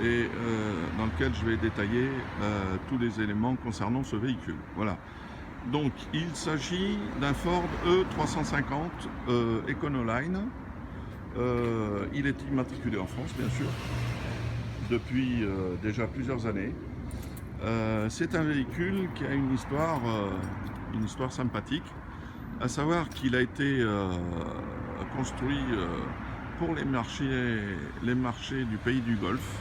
et dans lequel je vais détailler tous les éléments concernant ce véhicule. Voilà. Donc il s'agit d'un Ford E350 Econoline. Il est immatriculé en France, bien sûr, depuis déjà plusieurs années. C'est un véhicule qui a une histoire sympathique, à savoir qu'il a été construit pour les marchés du pays du Golfe,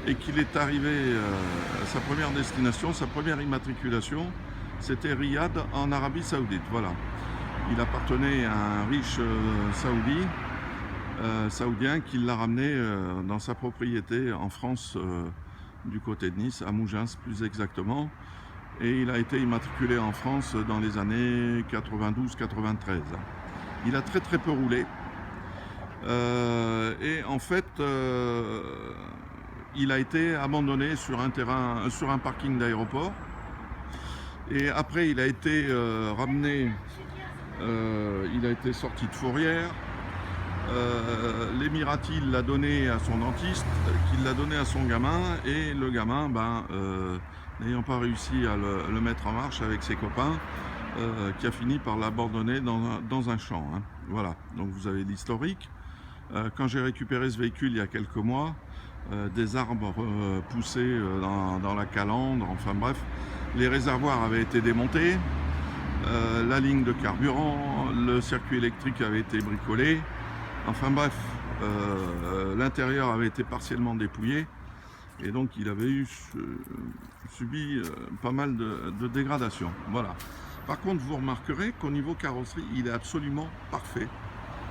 et qu'il est arrivé à sa première destination, sa première immatriculation, c'était Riyad en Arabie Saoudite. Voilà. Il appartenait à un riche saoudien qui l'a ramené dans sa propriété en France, du côté de Nice, à Mougins plus exactement. Et il a été immatriculé en France dans les années 92-93. Il a très peu roulé. Et en fait, il a été abandonné sur un parking d'aéroport. Et après, il a été ramené, il a été sorti de fourrière. L'Émirati l'a donné à son dentiste, qui l'a donné à son gamin, et le gamin, n'ayant pas réussi à le mettre en marche avec ses copains, qui a fini par l'abandonner dans un champ. Hein. Voilà, donc vous avez l'historique. Quand j'ai récupéré ce véhicule il y a quelques mois, des arbres poussaient dans la calandre, enfin bref, les réservoirs avaient été démontés, la ligne de carburant, le circuit électrique avait été bricolé, enfin bref, l'intérieur avait été partiellement dépouillé, et donc il avait subi pas mal de dégradations. Voilà. Par contre, vous remarquerez qu'au niveau carrosserie, il est absolument parfait.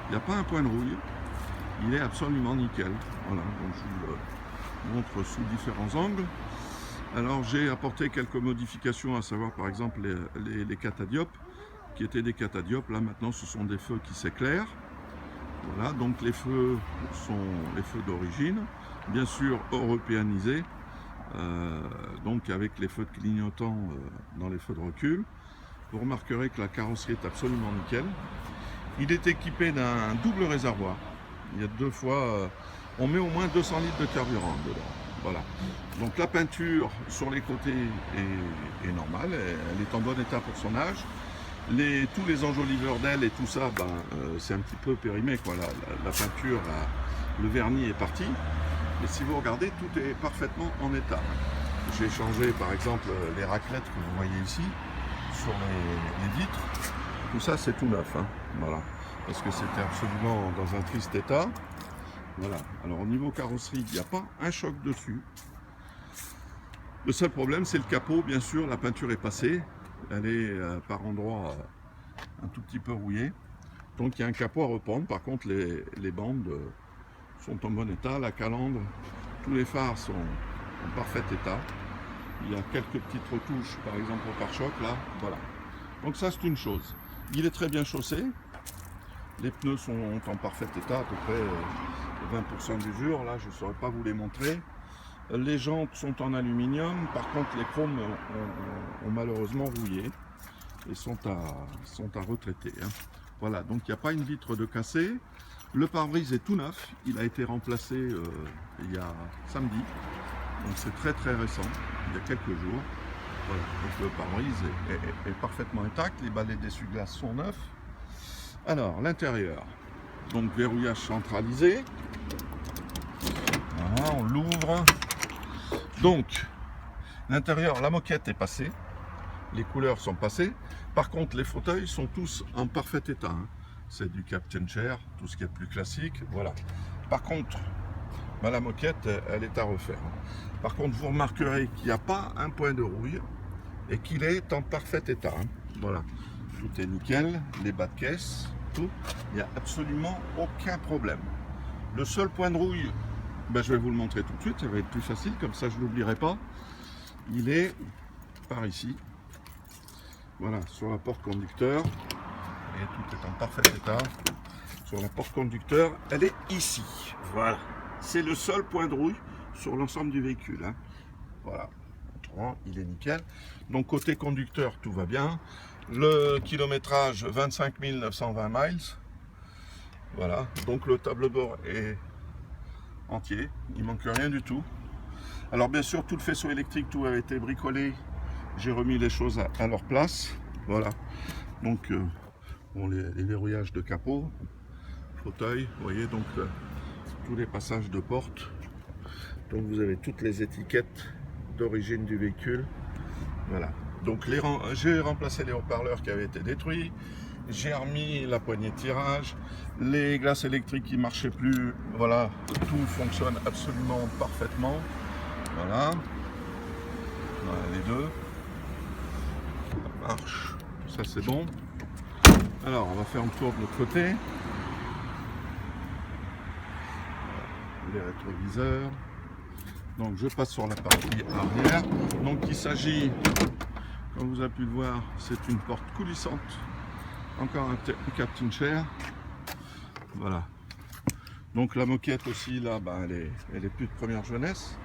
Il n'y a pas un point de rouille. Il est absolument nickel. Voilà, donc je vous le montre sous différents angles. Alors j'ai apporté quelques modifications, à savoir par exemple les catadiopes, qui étaient des catadiopes. Là maintenant ce sont des feux qui s'éclairent. Voilà, donc les feux sont les feux d'origine, bien sûr européanisés, donc avec les feux de clignotant dans les feux de recul. Vous remarquerez que la carrosserie est absolument nickel. Il est équipé d'un double réservoir. Il y a deux fois, on met au moins 200 litres de carburant dedans. Voilà. Donc la peinture sur les côtés est normale, elle est en bon état pour son âge. Tous les enjoliveurs d'ailes et tout ça, c'est un petit peu périmé, quoi. La peinture, le vernis est parti. Mais si vous regardez, tout est parfaitement en état. J'ai changé par exemple les raclettes que vous voyez ici sur les vitres. Tout ça c'est tout neuf. Hein. Voilà. Parce que c'était absolument dans un triste état. Voilà. Alors au niveau carrosserie, il n'y a pas un choc dessus. Le seul problème, c'est le capot. Bien sûr, la peinture est passée. Elle est par endroits un tout petit peu rouillée. Donc il y a un capot à reprendre. Par contre, les bandes sont en bon état. La calandre, tous les phares sont en parfait état. Il y a quelques petites retouches, par exemple au pare-choc, là. Voilà. Donc ça, c'est une chose. Il est très bien chaussé. Les pneus sont en parfait état, à peu près 20% d'usure. Là, je ne saurais pas vous les montrer. Les jantes sont en aluminium. Par contre, les chromes ont malheureusement rouillé et sont à retraiter. Hein. Voilà, donc il n'y a pas une vitre de cassé. Le pare-brise est tout neuf. Il a été remplacé il y a samedi. Donc c'est très récent, il y a quelques jours. Voilà, donc le pare-brise est parfaitement intact. Les balais d'essuie-glace sont neufs. Alors, l'intérieur, donc verrouillage centralisé. Voilà, on l'ouvre. Donc, l'intérieur, la moquette est passée. Les couleurs sont passées. Par contre, les fauteuils sont tous en parfait état. Hein. C'est du Captain Chair, tout ce qui est plus classique. Voilà. Par contre, la moquette, elle est à refaire. Par contre, vous remarquerez qu'il n'y a pas un point de rouille et qu'il est en parfait état. Hein. Voilà. Tout est nickel, les bas de caisse, tout. Il n'y a absolument aucun problème. Le seul point de rouille, je vais vous le montrer tout de suite, ça va être plus facile, comme ça je ne l'oublierai pas. Il est par ici. Voilà, sur la porte conducteur. Et tout est en parfait état. Sur la porte conducteur, elle est ici. Voilà. C'est le seul point de rouille sur l'ensemble du véhicule. Hein. Voilà. Autrement, il est nickel. Donc côté conducteur, tout va bien. Le kilométrage 25 920 miles. Voilà. Donc le tableau de bord est entier, il manque rien du tout. Alors bien sûr, tout le faisceau électrique, tout a été bricolé, j'ai remis les choses à leur place, voilà. Donc bon, les verrouillages de capot, fauteuil, vous voyez, donc tous les passages de porte. Donc vous avez toutes les étiquettes d'origine du véhicule, voilà. Donc j'ai remplacé les haut-parleurs qui avaient été détruits, j'ai remis la poignée de tirage, les glaces électriques qui ne marchaient plus, voilà, tout fonctionne absolument parfaitement, voilà, voilà les deux, ça marche, tout ça c'est bon. Alors on va faire un tour de l'autre côté, les rétroviseurs. Donc je passe sur la partie arrière. Donc il s'agit, comme vous avez pu le voir, c'est une porte coulissante. Encore un Captain Chair. Voilà. Donc la moquette aussi là, bah, elle est plus de première jeunesse.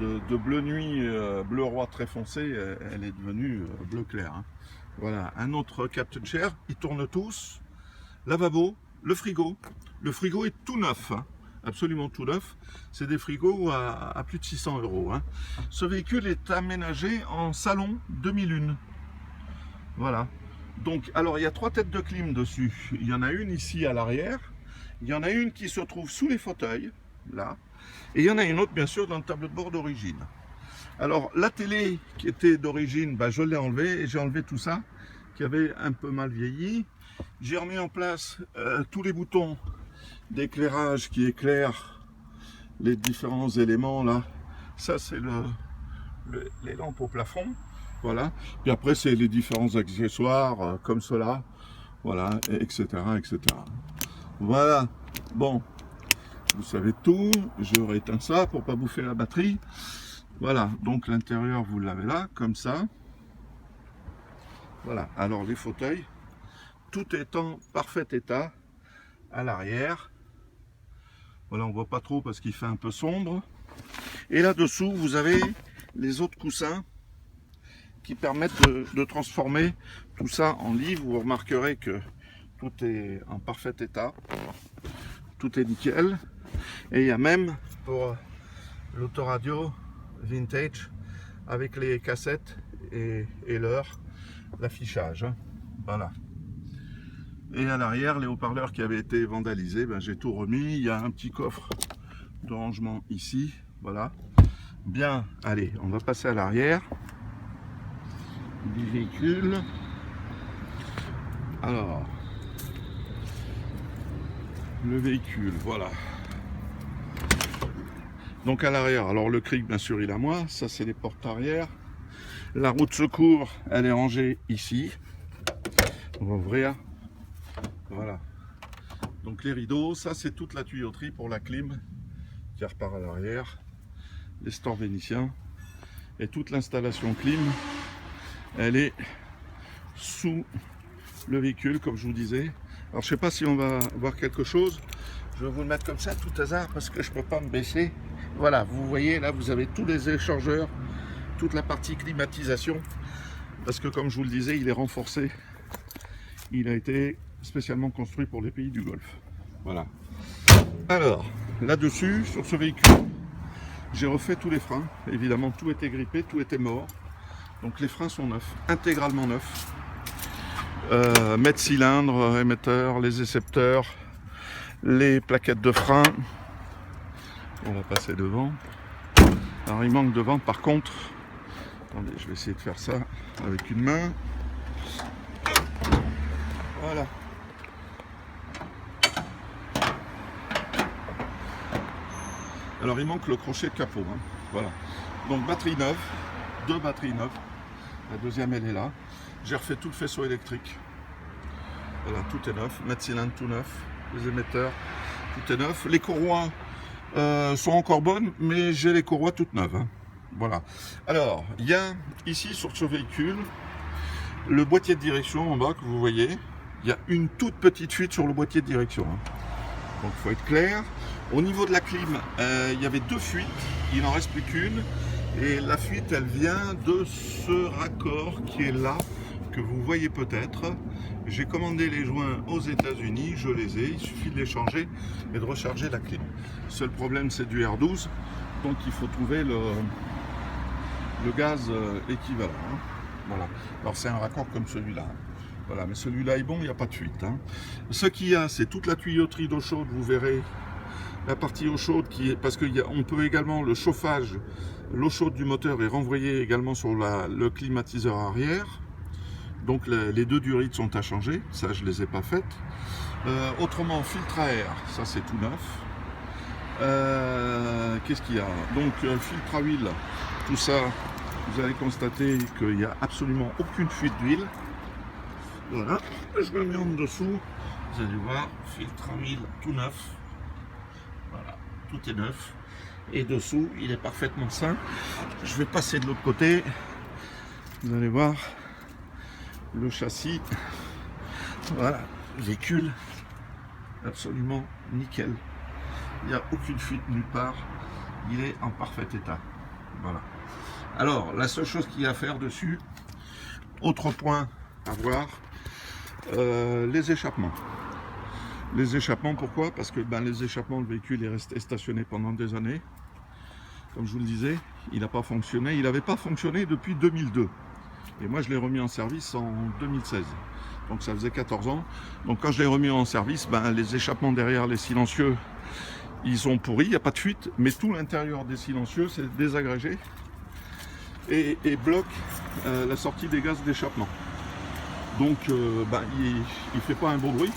De bleu nuit, bleu roi très foncé, elle est devenue bleu clair. Hein. Voilà, un autre Captain Chair. Ils tournent tous. Lavabo, le frigo. Le frigo est tout neuf. Hein. Absolument tout neuf, c'est des frigos à plus de 600 €. Hein. Ce véhicule est aménagé en salon 2001. Voilà. Donc, alors il y a 3 têtes de clim dessus. Il y en a une ici à l'arrière, il y en a une qui se trouve sous les fauteuils, là, et il y en a une autre bien sûr dans le tableau de bord d'origine. Alors la télé qui était d'origine, bah, je l'ai enlevée et j'ai enlevé tout ça qui avait un peu mal vieilli. J'ai remis en place tous les boutons d'éclairage qui éclairent les différents éléments là. Ça c'est les lampes au plafond, voilà. Puis après c'est les différents accessoires comme cela, voilà, etc., etc. Voilà. Bon, vous savez tout. Je rééteins ça pour pas bouffer la batterie. Voilà. Donc l'intérieur vous l'avez là comme ça. Voilà. Alors les fauteuils, tout est en parfait état à l'arrière. Voilà, on voit pas trop parce qu'il fait un peu sombre. Et là-dessous, vous avez les autres coussins qui permettent de transformer tout ça en lit. Vous remarquerez que tout est en parfait état. Tout est nickel. Et il y a même pour l'autoradio vintage avec les cassettes et l'heure, l'affichage. Voilà. Et à l'arrière, les haut-parleurs qui avaient été vandalisés, ben, j'ai tout remis. Il y a un petit coffre de rangement ici. Voilà. Bien, allez, on va passer à l'arrière du véhicule. Alors, le véhicule, voilà. Donc à l'arrière, alors le cric, bien sûr, il est à moi. Ça, c'est les portes arrière. La roue de secours, elle est rangée ici. On va ouvrir. Voilà. Donc les rideaux, ça c'est toute la tuyauterie pour la clim qui repart à l'arrière. Les stores vénitiens. Et toute l'installation clim, elle est sous le véhicule, comme je vous disais. Alors je sais pas si on va voir quelque chose. Je vais vous le mettre comme ça, tout hasard, parce que je peux pas me baisser. Voilà, vous voyez, là vous avez tous les échangeurs, toute la partie climatisation. Parce que comme je vous le disais, il est renforcé. Il a été spécialement construit pour les pays du Golfe. Voilà. Alors, là-dessus, sur ce véhicule, j'ai refait tous les freins. Évidemment, tout était grippé, tout était mort. Donc les freins sont neufs, intégralement neufs. Mètre cylindre, émetteur, les écepteurs, les plaquettes de frein. On va passer devant. Alors il manque devant par contre. Attendez, je vais essayer de faire ça avec une main. Voilà. Alors il manque le crochet de capot. Hein. Voilà. Donc batterie neuve, 2 batteries neuves. La deuxième elle est là. J'ai refait tout le faisceau électrique. Voilà, tout est neuf. Mètre cylindre tout neuf. Les émetteurs, tout est neuf. Les courroies sont encore bonnes, mais j'ai les courroies toutes neuves. Hein. Voilà. Alors, il y a ici sur ce véhicule le boîtier de direction en bas que vous voyez. Il y a une toute petite fuite sur le boîtier de direction. Hein. Donc il faut être clair. Au niveau de la clim, il y avait 2 fuites. Il n'en reste plus qu'une. Et la fuite, elle vient de ce raccord qui est là. que vous voyez peut-être. J'ai commandé les joints aux États-Unis, je les ai, il suffit de les changer et de recharger la clim. Seul problème, c'est du R12, donc il faut trouver le gaz équivalent. Hein. Voilà. Alors c'est un raccord comme celui-là. Voilà, mais celui-là est bon, il n'y a pas de fuite. Hein. Ce qu'il y a, c'est toute la tuyauterie d'eau chaude, vous verrez. La partie eau chaude qui est, parce qu'on peut également le chauffage, l'eau chaude du moteur est renvoyée également sur le climatiseur arrière. Donc les deux durites sont à changer, ça je les ai pas faites. Autrement, filtre à air, ça c'est tout neuf. Qu'est-ce qu'il y a? Donc filtre à huile, tout ça, vous allez constater qu'il n'y a absolument aucune fuite d'huile. Voilà, je me mets en dessous, vous allez voir, filtre à huile tout neuf. Voilà, tout est neuf. Et dessous, il est parfaitement sain. Je vais passer de l'autre côté. Vous allez voir le châssis. Voilà, véhicule absolument nickel. Il n'y a aucune fuite nulle part. Il est en parfait état. Voilà. Alors, la seule chose qu'il y a à faire dessus, autre point à voir, les échappements. Les échappements, pourquoi? Parce que les échappements, le véhicule est resté stationné pendant des années. Comme je vous le disais, il n'a pas fonctionné. Il n'avait pas fonctionné depuis 2002. Et moi, je l'ai remis en service en 2016. Donc ça faisait 14 ans. Donc quand je l'ai remis en service, les échappements derrière les silencieux, ils sont pourris, il n'y a pas de fuite. Mais tout l'intérieur des silencieux, c'est désagrégé. Et bloque la sortie des gaz d'échappement. Donc il ne fait pas un beau bruit.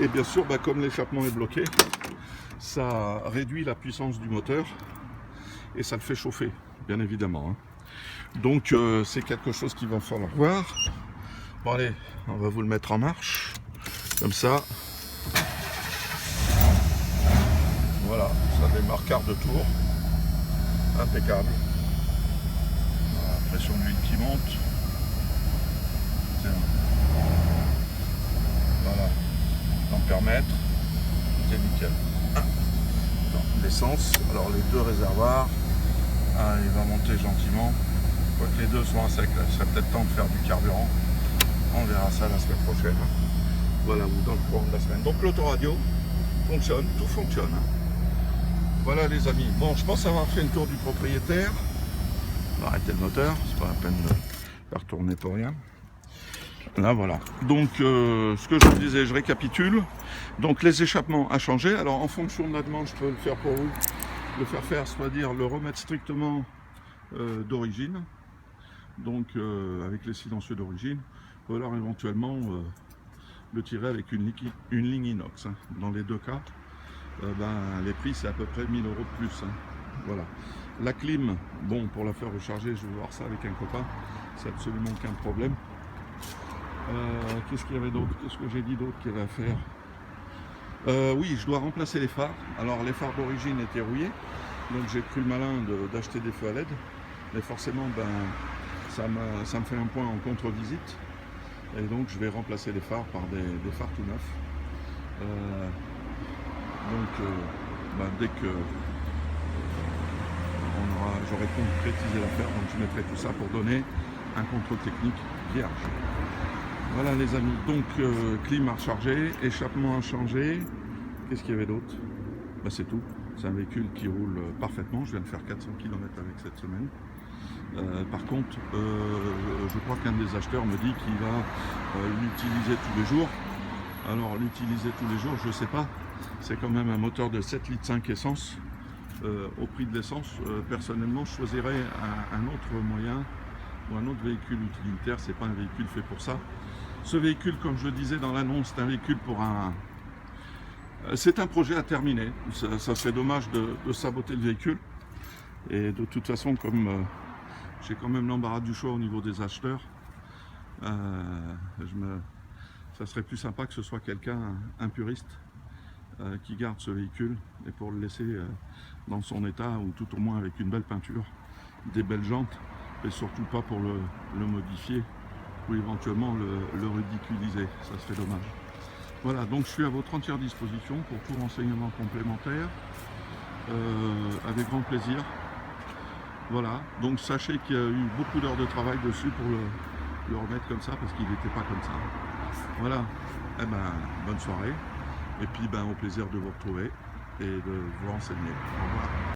Et bien sûr, comme l'échappement est bloqué, ça réduit la puissance du moteur et ça le fait chauffer, bien évidemment. Hein. Donc c'est quelque chose qu'il va falloir voir. Bon allez, on va vous le mettre en marche, comme ça. Voilà, ça démarre quart de tour, impeccable. Voilà, pression d'huile qui monte. Tiens. Voilà. Permettre, c'est nickel. L'essence, alors les deux réservoirs, il va monter gentiment. Faut que les deux soient à sec, là. Il serait peut-être temps de faire du carburant. On verra ça la semaine prochaine. Voilà, ou dans le courant de la semaine. Donc l'autoradio fonctionne, tout fonctionne. Voilà les amis. Bon, je pense avoir fait le tour du propriétaire. On va arrêter le moteur, c'est pas la peine de faire tourner pour rien. Là voilà, donc ce que je vous disais, je récapitule. Donc les échappements à changer. Alors en fonction de la demande, je peux le faire pour vous, le faire faire, c'est-à-dire le remettre strictement d'origine, donc avec les silencieux d'origine, ou alors éventuellement le tirer avec une ligne inox. Hein. Dans les deux cas, les prix c'est à peu près 1000 € de plus. Hein. Voilà. La clim, bon, pour la faire recharger, je vais voir ça avec un copain, c'est absolument aucun problème. Qu'est-ce qu'il y avait d'autre? Qu'est-ce que j'ai dit d'autre qu'il y avait à faire? Oui, je dois remplacer les phares. Alors les phares d'origine étaient rouillés, donc j'ai pris le malin d'acheter des feux à LED. Mais forcément, ça me fait un point en contre-visite. Et donc je vais remplacer les phares par des phares tout neufs. Dès que j'aurai concrétisé l'affaire, donc je mettrai tout ça pour donner un contrôle technique vierge. Voilà les amis, donc clim à recharger, échappement à changer. Qu'est-ce qu'il y avait d'autre? C'est tout. C'est un véhicule qui roule parfaitement. Je viens de faire 400 km avec cette semaine. Par contre, je crois qu'un des acheteurs me dit qu'il va l'utiliser tous les jours. Alors l'utiliser tous les jours, je ne sais pas. C'est quand même un moteur de 7,5 litres essence. Au prix de l'essence, personnellement, je choisirais un autre moyen ou un autre véhicule utilitaire. C'est pas un véhicule fait pour ça. Ce véhicule, comme je le disais dans l'annonce, c'est un véhicule pour c'est un projet à terminer. Ça serait dommage de saboter le véhicule. Et de toute façon, comme j'ai quand même l'embarras du choix au niveau des acheteurs, ça serait plus sympa que ce soit quelqu'un, un puriste, qui garde ce véhicule et pour le laisser dans son état ou tout au moins avec une belle peinture, des belles jantes et surtout pas pour le modifier ou éventuellement le ridiculiser, ça serait dommage. Voilà, donc je suis à votre entière disposition pour tout renseignement complémentaire, avec grand plaisir. Voilà, donc sachez qu'il y a eu beaucoup d'heures de travail dessus le remettre comme ça parce qu'il n'était pas comme ça. Voilà. Eh ben, bonne soirée. Et puis, ben, au plaisir de vous retrouver et de vous renseigner. Au revoir.